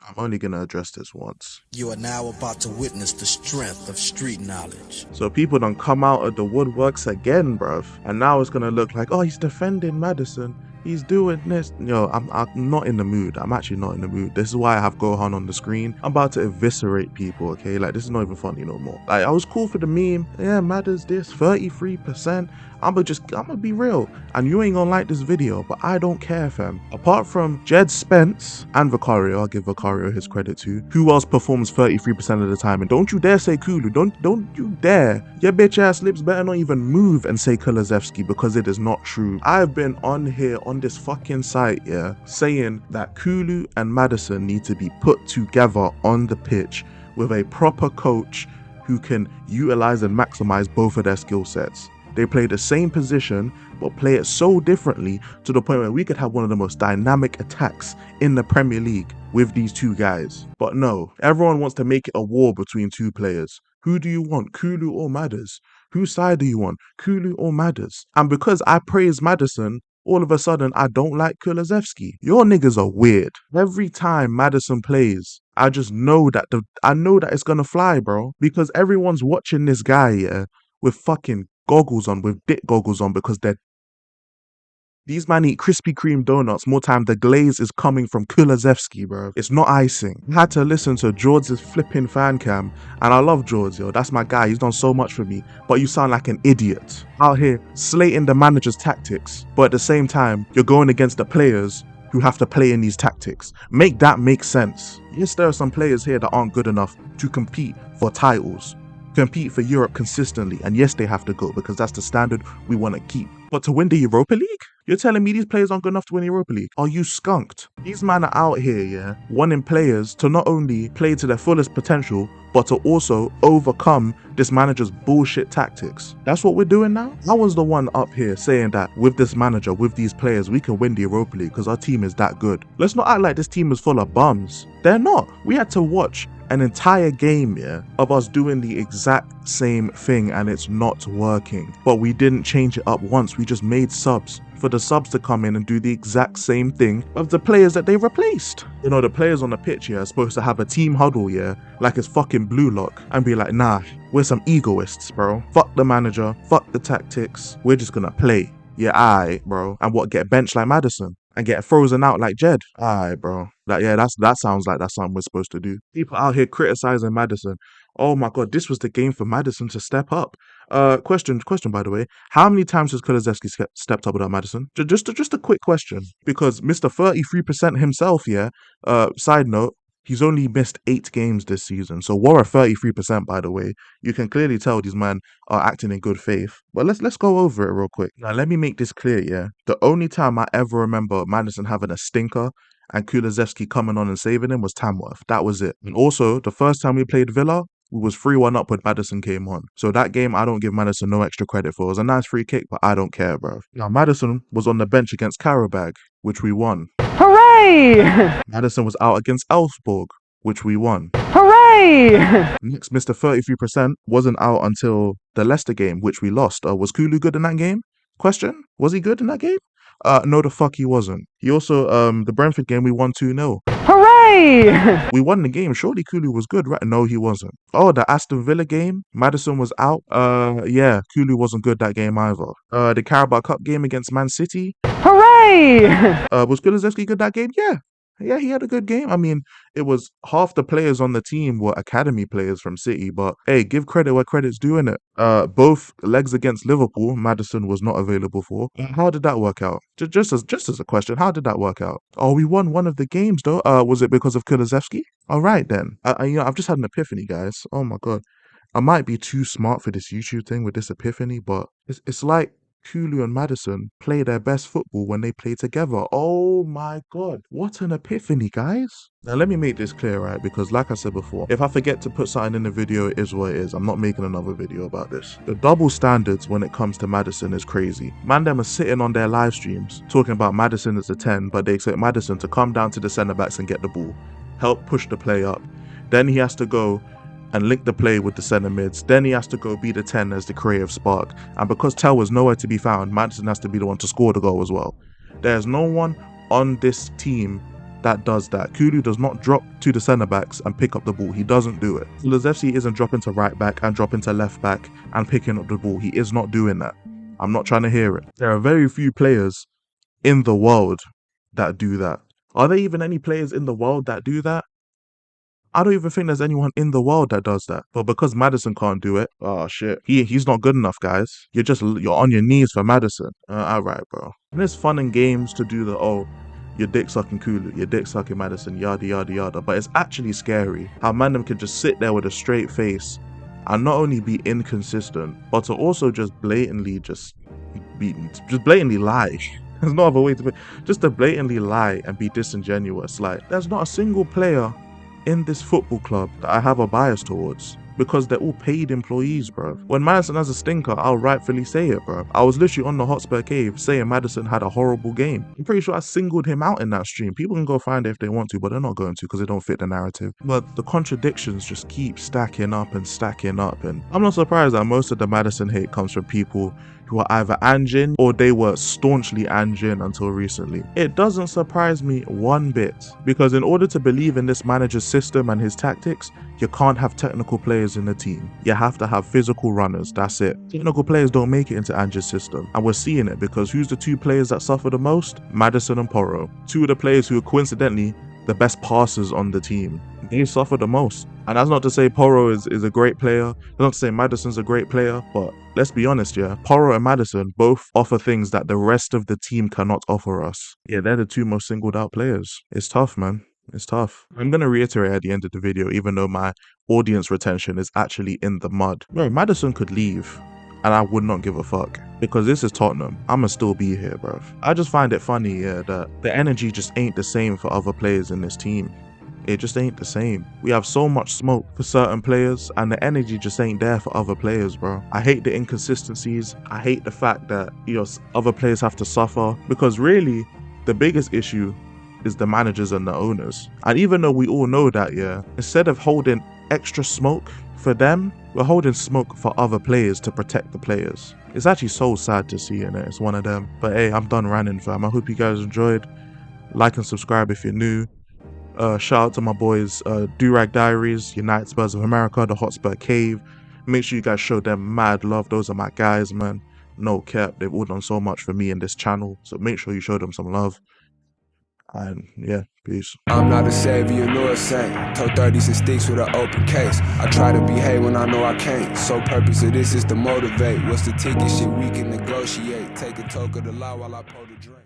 I'm only gonna address this once. You are now about to witness the strength of street knowledge. So people don't come out of the woodworks again, bruv. And now it's gonna look like, oh, he's defending Maddison. He's doing this. Yo, I'm not in the mood. I'm actually not in the mood. This is why I have Gohan on the screen. I'm about to eviscerate people, okay? Like, this is not even funny no more. Like, I was cool for the meme. Yeah, Madders this, 33%. I'ma be real. And you ain't gonna like this video, but I don't care, fam. Apart from Jed Spence and Vicario, I'll give Vicario his credit too. Who else performs 33% of the time? And don't you dare say Kulu. Don't you dare. Your bitch ass lips better not even move and say Kulusevski, because it is not true. I've been on here on this fucking site, yeah, saying that Kulu and Maddison need to be put together on the pitch with a proper coach who can utilize and maximize both of their skill sets. They play the same position, but play it so differently to the point where we could have one of the most dynamic attacks in the Premier League with these two guys. But no, everyone wants to make it a war between two players. Who do you want, Kulu or Madders? Whose side do you want, Kulu or Madders? And because I praise Maddison, all of a sudden I don't like Kulusevski. Your niggas are weird. Every time Maddison plays, I just know that it's gonna fly, bro. Because everyone's watching this guy, yeah, with fucking goggles on, with dick goggles on, because these man eat Krispy Kreme donuts more time the glaze is coming from Kulusevski, bro. It's not icing. I had to listen to George's flipping fan cam, and I love George, yo. That's my guy. He's done so much for me. But you sound like an idiot out here slating the manager's tactics, but at the same time, you're going against the players who have to play in these tactics. Make that make sense. Yes, there are some players here that aren't good enough to compete for titles, compete for Europe consistently, and yes, they have to go because that's the standard we want to keep. But to win the Europa League? You're telling me these players aren't good enough to win the Europa League? Are you skunked? These men are out here, yeah, wanting players to not only play to their fullest potential, but to also overcome this manager's bullshit tactics. That's what we're doing now? I was the one up here saying that with this manager, with these players, we can win the Europa League because our team is that good. Let's not act like this team is full of bums. They're not. We had to watch an entire game, yeah, of us doing the exact same thing and it's not working. But we didn't change it up once. We just made subs for the subs to come in and do the exact same thing of the players that they replaced. You know, the players on the pitch, yeah, are supposed to have a team huddle, yeah, like it's fucking Blue Lock, and be like, nah, we're some egoists, bro. Fuck the manager, fuck the tactics, we're just gonna play. Yeah, aight, bro. And what, get benched like Maddison? And get frozen out like Jed? Aight, bro. Like, yeah, that sounds like that's something we're supposed to do. People out here criticizing Maddison. Oh my god, this was the game for Maddison to step up. Question by the way. How many times has Kulusevski stepped up without Maddison? Just a quick question. Because Mr. 33% himself, yeah, side note, he's only missed 8 games this season. So what are 33%, by the way? You can clearly tell these men are acting in good faith. But let's go over it real quick. Now let me make this clear, yeah. The only time I ever remember Maddison having a stinker and Kulusevski coming on and saving him was Tamworth. That was it. And also, the first time we played Villa, we was 3-1 up when Maddison came on. So that game, I don't give Maddison no extra credit for. It was a nice free kick, but I don't care, bro. Now, Maddison was on the bench against Karabag, which we won. Hooray! Maddison was out against Elfsborg, which we won. Hooray! Next, Mr. 33% wasn't out until the Leicester game, which we lost. Was Kulu good in that game? Question? Was he good in that game? No, the fuck he wasn't. He also, the Brentford game, we won 2-0. Hooray! We won the game. Surely Kulu was good, right? No, he wasn't. Oh, the Aston Villa game, Maddison was out. Yeah, Kulu wasn't good that game either. The Carabao Cup game against Man City. Hooray! Was Kulusevski good that game? Yeah, he had a good game. I mean, it was half the players on the team were academy players from City, but hey, give credit where credit's due, innit? Both legs against Liverpool, Maddison was not available for. How did that work out? Just as a question, how did that work out? Oh, we won one of the games though. Was it because of Kulusevski? All right then. I've just had an epiphany, guys. Oh my god, I might be too smart for this YouTube thing with this epiphany, but it's like Kulu and Maddison play their best football when they play together. Oh my god, what an epiphany, guys. Now let me make this clear, right? Because like I said before, if I forget to put something in the video, it is what it is. I'm not making another video about this. The double standards when it comes to Maddison is crazy. Man, them are sitting on their live streams talking about Maddison as a 10, but they expect Maddison to come down to the centre backs and get the ball, help push the play up. Then he has to go and link the play with the centre mids. Then he has to go be the 10 as the creative spark. And because Tell was nowhere to be found, Maddison has to be the one to score the goal as well. There's no one on this team that does that. Kulu does not drop to the centre backs and pick up the ball. He doesn't do it. Kulusevski isn't dropping to right back and dropping to left back and picking up the ball. He is not doing that. I'm not trying to hear it. There are very few players in the world that do that. Are there even any players in the world that do that? I don't even think there's anyone in the world that does that. But because Maddison can't do it, oh shit, he's not good enough, guys. You're on your knees for Maddison. Alright, bro. And it's fun and games to do the, oh, you're dick sucking Kulu, you're dick sucking Maddison, yada yada yada. But it's actually scary how Mandem can just sit there with a straight face and not only be inconsistent, but to also just blatantly blatantly lie. There's no other way to put it. Just to blatantly lie and be disingenuous. Like, there's not a single player in this football club that I have a bias towards, because they're all paid employees, bro. When Maddison has a stinker, I'll rightfully say it, bro. I was literally on the Hotspur Cave saying Maddison had a horrible game. I'm pretty sure I singled him out in that stream. People can go find it if they want to, but they're not going to because they don't fit the narrative. But the contradictions just keep stacking up, and I'm not surprised that most of the Maddison hate comes from people who are either Anjin or they were staunchly Anjin until recently. It doesn't surprise me one bit, because in order to believe in this manager's system and his tactics, you can't have technical players in the team. You have to have physical runners, that's it. Technical players don't make it into Anj's system, and we're seeing it because who's the two players that suffer the most? Maddison and Porro. Two of the players who are coincidentally the best passers on the team. They suffer the most. And that's not to say Porro is a great player. That's not to say Maddison's a great player. But let's be honest, yeah. Porro and Maddison both offer things that the rest of the team cannot offer us. Yeah, they're the two most singled out players. It's tough, man. It's tough. I'm going to reiterate at the end of the video, even though my audience retention is actually in the mud. Bro, Maddison could leave and I would not give a fuck. Because this is Tottenham. I'ma still be here, bro. I just find it funny, yeah, that the energy just ain't the same for other players in this team. It just ain't the same. We have so much smoke for certain players and the energy just ain't there for other players, bro. I hate the inconsistencies. I hate the fact that, you know, other players have to suffer, because really the biggest issue is the managers and the owners. And even though we all know that, yeah, instead of holding extra smoke for them, we're holding smoke for other players to protect the players. It's actually so sad to see, innit? It's one of them. But hey, I'm done ranting, fam. I hope you guys enjoyed. Like and subscribe if you're new. Shout out to my boys, Durag Diaries, United Spurs of America, the Hotspur Cave. Make sure you guys show them mad love. Those are my guys, man. No cap. They've all done so much for me in this channel. So make sure you show them some love. And yeah, peace. I'm not a savior nor a saint. Told 30s and sticks with an open case. I try to behave when I know I can't. So purpose of this is to motivate. What's the ticket? Shit we can negotiate. Take a toke of the law while I pour the drink.